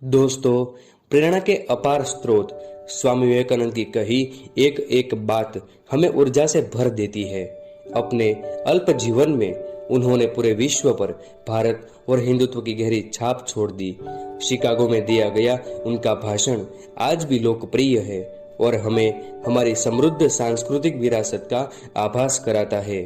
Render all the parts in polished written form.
दोस्तों, प्रेरणा के अपार स्रोत स्वामी विवेकानंद की कही एक एक बात हमें ऊर्जा से भर देती है। अपने अल्प जीवन में उन्होंने पूरे विश्व पर भारत और हिंदुत्व की गहरी छाप छोड़ दी। शिकागो में दिया गया उनका भाषण आज भी लोकप्रिय है और हमें हमारी समृद्ध सांस्कृतिक विरासत का आभास कराता है।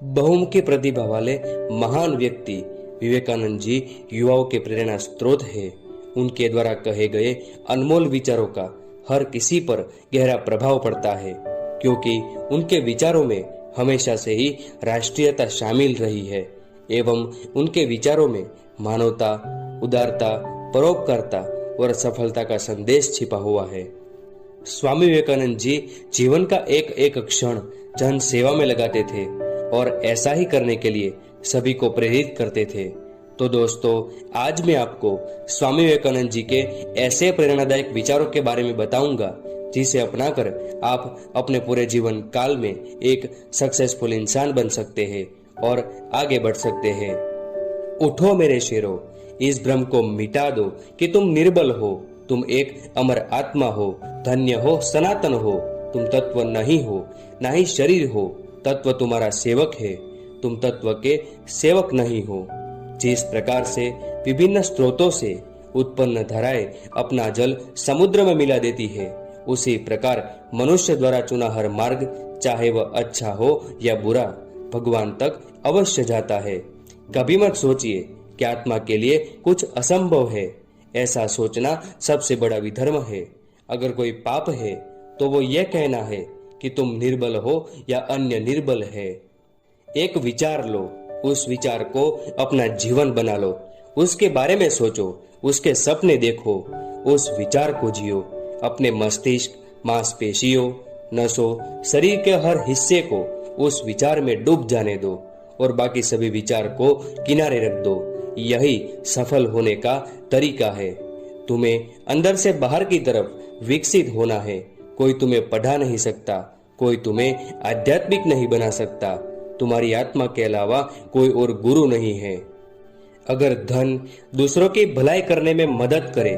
बहुमुखी प्रतिभा वाले महान व्यक्ति विवेकानंद जी युवाओं के प्रेरणा स्रोत है। उनके द्वारा कहे गए अनमोल विचारों का हर किसी पर गहरा प्रभाव पड़ता है, क्योंकि उनके विचारों में हमेशा से ही राष्ट्रीयता शामिल रही है एवं उनके विचारों में मानवता, उदारता, परोपकारता और सफलता का संदेश छिपा हुआ है। स्वामी विवेकानंद जी जीवन का एक एक क्षण जन सेवा में लगाते थे और ऐसा ही करने के लिए सभी को प्रेरित करते थे। तो दोस्तों, आज मैं आपको स्वामी विवेकानंद जी के ऐसे प्रेरणादायक विचारों के बारे में बताऊंगा जिसे अपनाकर आप अपने पूरे जीवन काल में एक सक्सेसफुल इंसान बन सकते हैं और आगे बढ़ सकते हैं। उठो मेरे शेरों, इस भ्रम को मिटा दो कि तुम निर्बल हो। तुम एक अमर आत्मा हो, धन्य हो, सनातन हो। तुम तत्व नहीं हो, ना ही शरीर हो। तत्व तुम्हारा सेवक है, तुम तत्व के सेवक नहीं हो। जिस प्रकार से विभिन्न स्रोतों से उत्पन्न धाराएं अपना जल समुद्र में मिला देती है, उसी प्रकार मनुष्य द्वारा चुना हर मार्ग, चाहे वह अच्छा हो या बुरा, भगवान तक अवश्य जाता है। कभी मत सोचिए कि आत्मा के लिए कुछ असंभव है। ऐसा सोचना सबसे बड़ा विधर्म है। अगर कोई पाप है तो वो ये कहना है कि तुम निर्बल हो या अन्य निर्बल है। एक विचार लो, उस विचार को अपना जीवन बना लो। उसके बारे में सोचो, उसके सपने देखो, उस विचार को जियो। अपने मस्तिष्क, मांसपेशियों, नसों, शरीर के हर हिस्से को उस विचार में डूब जाने दो और बाकी सभी विचार को किनारे रख दो। यही सफल होने का तरीका है। तुम्हें अंदर से बाहर की तरफ विकसित होना है। कोई तुम्हें पढ़ा नहीं सकता, कोई तुम्हें आध्यात्मिक नहीं बना सकता। तुम्हारी आत्मा के अलावा कोई और गुरु नहीं है। अगर धन दूसरों की भलाई करने में मदद करे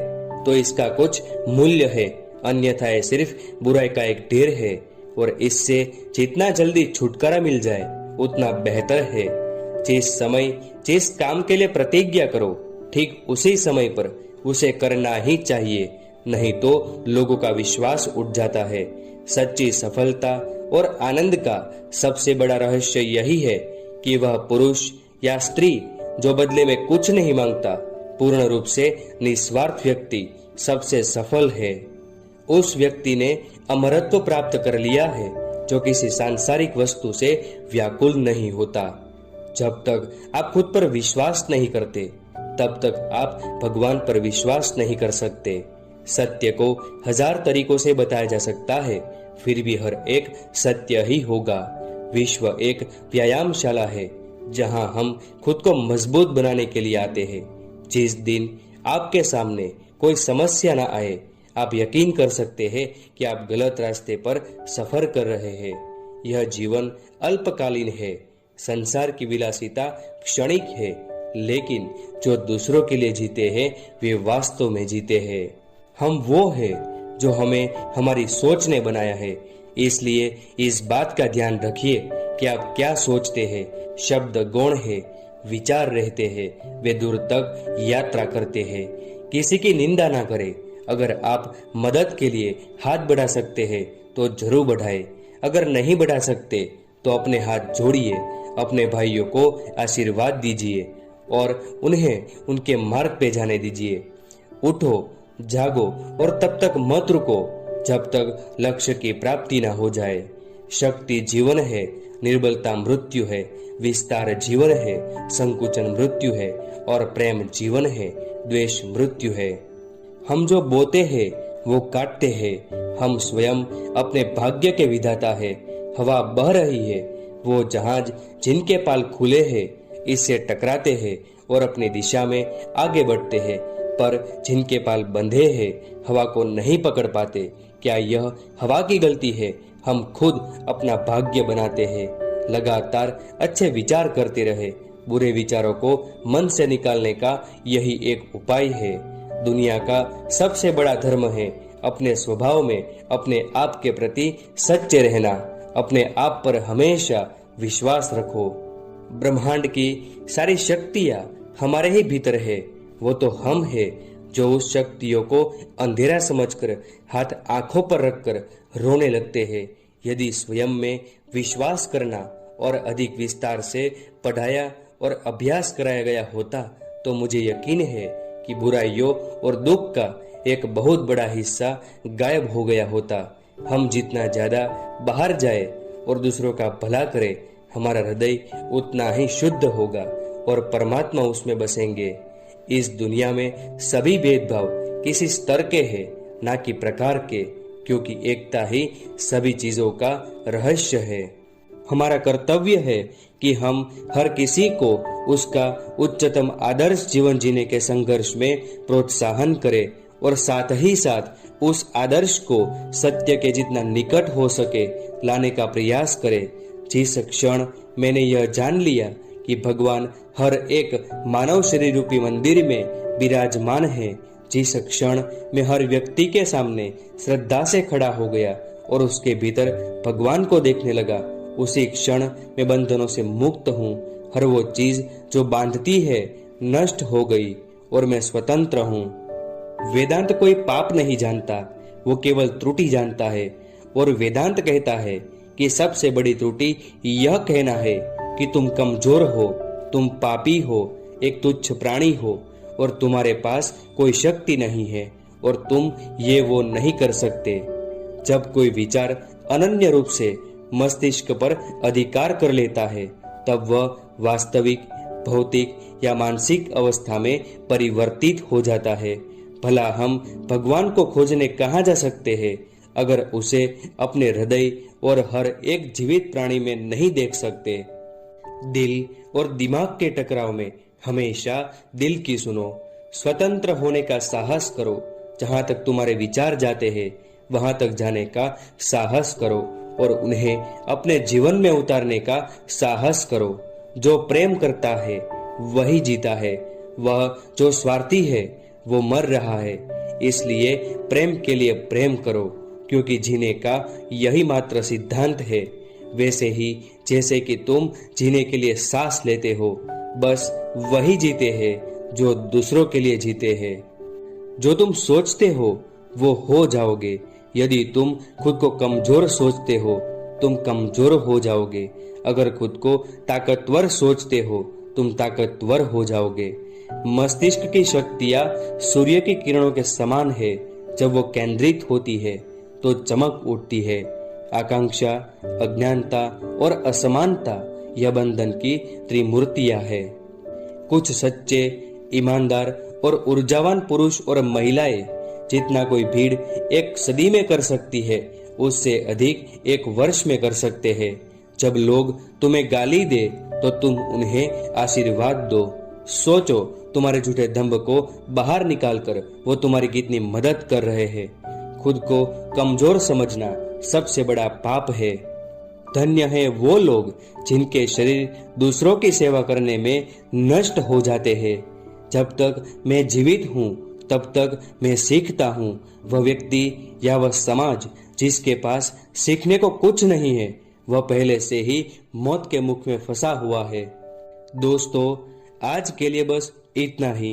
तो इसका कुछ मूल्य है, अन्यथा ये सिर्फ बुराई का एक ढेर है और इससे जितना जल्दी छुटकारा मिल जाए उतना बेहतर है। जिस समय जिस काम के लिए प्रतिज्ञा करो, ठीक उसी समय पर उसे करना ही चाहिए, नहीं तो लोगों का विश्वास उठ जाता है। सच्ची सफलता और आनंद का सबसे बड़ा रहस्य यही है कि वह पुरुष या स्त्री जो बदले में कुछ नहीं मांगता, पूर्ण रूप से निस्वार्थ व्यक्ति सबसे सफल है। उस व्यक्ति ने अमरत्व प्राप्त कर लिया है जो किसी सांसारिक वस्तु से व्याकुल नहीं होता। जब तक आप खुद पर विश्वास नहीं करते, तब तक आप भगवान पर विश्वास नहीं कर सकते। सत्य को हजार तरीकों से बताया जा सकता है, फिर भी हर एक सत्य ही होगा। विश्व एक व्यायामशाला है जहां हम खुद को मजबूत बनाने के लिए आते हैं। जिस दिन आपके सामने कोई समस्या ना आए, आप यकीन कर सकते हैं कि आप गलत रास्ते पर सफर कर रहे हैं। यह जीवन अल्पकालीन है। संसार की विलासिता क्षणिक है, लेकिन जो दूसरों के लिए जीते हैं वे वास्तव में जीते हैं। हम वो है जो हमें हमारी सोच ने बनाया है। इसलिए इस बात का ध्यान रखिए कि आप क्या सोचते हैं। शब्द गौण है, विचार रहते हैं, वे दूर तक यात्रा करते हैं। किसी की निंदा ना करें। अगर आप मदद के लिए हाथ बढ़ा सकते हैं तो जरूर बढ़ाएं। अगर नहीं बढ़ा सकते तो अपने हाथ जोड़िए, अपने भाइयों को आशीर्वाद दीजिए और उन्हें उनके मार्ग पे जाने दीजिए। उठो, जागो और तब तक मत रुको जब तक लक्ष्य की प्राप्ति ना हो जाए। शक्ति जीवन है, निर्बलता मृत्यु है, विस्तार जीवन है, संकुचन मृत्यु है और प्रेम जीवन है, द्वेष मृत्यु है। हम जो बोते हैं वो काटते हैं। हम स्वयं अपने भाग्य के विधाता है। हवा बह रही है, वो जहाज जिनके पाल खुले हैं इससे टकराते हैं और अपनी दिशा में आगे बढ़ते हैं, पर जिनके पाल बंधे हैं हवा को नहीं पकड़ पाते। क्या यह हवा की गलती है? हम खुद अपना भाग्य बनाते हैं। लगातार अच्छे विचार करते रहे। बुरे विचारों को मन से निकालने का यही एक उपाय है। दुनिया का सबसे बड़ा धर्म है अपने स्वभाव में अपने आप के प्रति सच्चे रहना। अपने आप पर हमेशा विश्वास रखो। ब्रह्मांड की सारी शक्तियां हमारे ही भीतर है। वो तो हम है जो उस शक्तियों को अंधेरा समझकर हाथ आंखों पर रखकर रोने लगते हैं। यदि स्वयं में विश्वास करना और अधिक विस्तार से पढ़ाया और अभ्यास कराया गया होता तो मुझे यकीन है कि बुराइयों और दुख का एक बहुत बड़ा हिस्सा गायब हो गया होता। हम जितना ज्यादा बाहर जाए और दूसरों का भला करे, हमारा हृदय उतना ही शुद्ध होगा और परमात्मा उसमें बसेंगे। इस दुनिया में सभी भेदभाव किसी स्तर के हैं, ना कि प्रकार के, क्योंकि एकता ही सभी चीजों का रहस्य है। हमारा कर्तव्य है कि हम हर किसी को उसका उच्चतम आदर्श जीवन जीने के संघर्ष में प्रोत्साहन करें और साथ ही साथ उस आदर्श को सत्य के जितना निकट हो सके लाने का प्रयास करें। जिस क्षण मैंने यह जान लिया कि भगवान हर एक मानव शरीर रूपी मंदिर में विराजमान है, जिस क्षण मैं हर व्यक्ति के सामने श्रद्धा से खड़ा हो गया और उसके भीतर भगवान को देखने लगा, उसी क्षण मैं बंधनों से मुक्त हूँ। हर वो चीज जो बांधती है नष्ट हो गई और मैं स्वतंत्र हूँ। वेदांत कोई पाप नहीं जानता, वो केवल त्रुटि जानता है। और वेदांत कहता है कि सबसे बड़ी त्रुटि यह कहना है कि तुम कमजोर हो, तुम पापी हो, एक तुच्छ प्राणी हो और तुम्हारे पास कोई शक्ति नहीं है और तुम ये वो नहीं कर सकते। जब कोई विचार अनन्य रूप से मस्तिष्क पर अधिकार कर लेता है तब वह वास्तविक, भौतिक या मानसिक अवस्था में परिवर्तित हो जाता है। भला हम भगवान को खोजने कहाँ जा सकते हैं अगर उसे अपने हृदय और हर एक जीवित प्राणी में नहीं देख सकते। दिल और दिमाग के टकराव में हमेशा दिल की सुनो। स्वतंत्र होने का साहस करो। जहां तक तुम्हारे विचार जाते हैं वहां तक जाने का साहस करो और उन्हें अपने जीवन में उतारने का साहस करो। जो प्रेम करता है वही जीता है, वह जो स्वार्थी है वो मर रहा है। इसलिए प्रेम के लिए प्रेम करो, क्योंकि जीने का यही मात्र सिद्धांत है। वैसे ही जैसे कि तुम जीने के लिए सांस लेते हो, बस वही जीते हैं जो दूसरों के लिए जीते हैं। जो तुम सोचते हो वो हो जाओगे। यदि तुम खुद को कमजोर सोचते हो तुम कमजोर हो जाओगे। अगर खुद को ताकतवर सोचते हो तुम ताकतवर हो जाओगे। मस्तिष्क की शक्तियां सूर्य की किरणों के समान है। जब वो केंद्रित होती है तो चमक उठती है। आकांक्षा, अज्ञानता और असमानता यह बंधन की त्रिमूर्तियां है। कुछ सच्चे, ईमानदार और ऊर्जावान पुरुष और महिलाएं जितना कोई भीड़ एक सदी में कर सकती है उससे अधिक एक वर्ष में कर सकते हैं। जब लोग तुम्हें गाली दे तो तुम उन्हें आशीर्वाद दो। सोचो, तुम्हारे झूठे दंभ को बाहर निकालकर वो तुम्हारी कितनी मदद कर रहे हैं। खुद को कमजोर समझना सबसे बड़ा पाप है। धन्य है वो लोग जिनके शरीर दूसरों की सेवा करने में नष्ट हो जाते हैं। जब तक मैं जीवित हूँ तब तक मैं सीखता हूँ। वह व्यक्ति या वह समाज जिसके पास सीखने को कुछ नहीं है वह पहले से ही मौत के मुख में फंसा हुआ है। दोस्तों, आज के लिए बस इतना ही।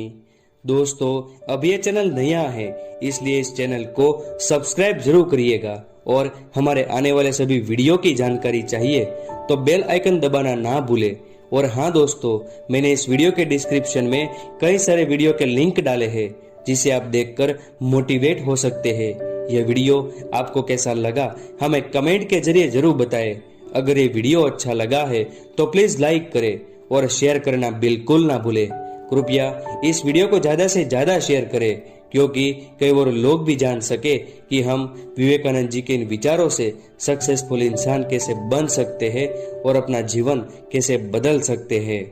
दोस्तों, अब ये चैनल नया है इसलिए इस चैनल को सब्सक्राइब जरूर करिएगा और हमारे आने वाले सभी वीडियो की जानकारी चाहिए तो बेल आइकन दबाना ना भूले। और हाँ दोस्तों, मैंने इस वीडियो के डिस्क्रिप्शन में कई सारे वीडियो के लिंक डाले हैं जिसे आप देखकर मोटिवेट हो सकते हैं। यह वीडियो आपको कैसा लगा हमें कमेंट के जरिए जरूर बताएं। अगर ये वीडियो अच्छा लगा है तो प्लीज लाइक करें और शेयर करना बिल्कुल ना भूलें। कृपया इस वीडियो को ज्यादा से ज्यादा शेयर करें क्योंकि कई और लोग भी जान सके कि हम विवेकानंद जी के इन विचारों से सक्सेसफुल इंसान कैसे बन सकते हैं और अपना जीवन कैसे बदल सकते हैं।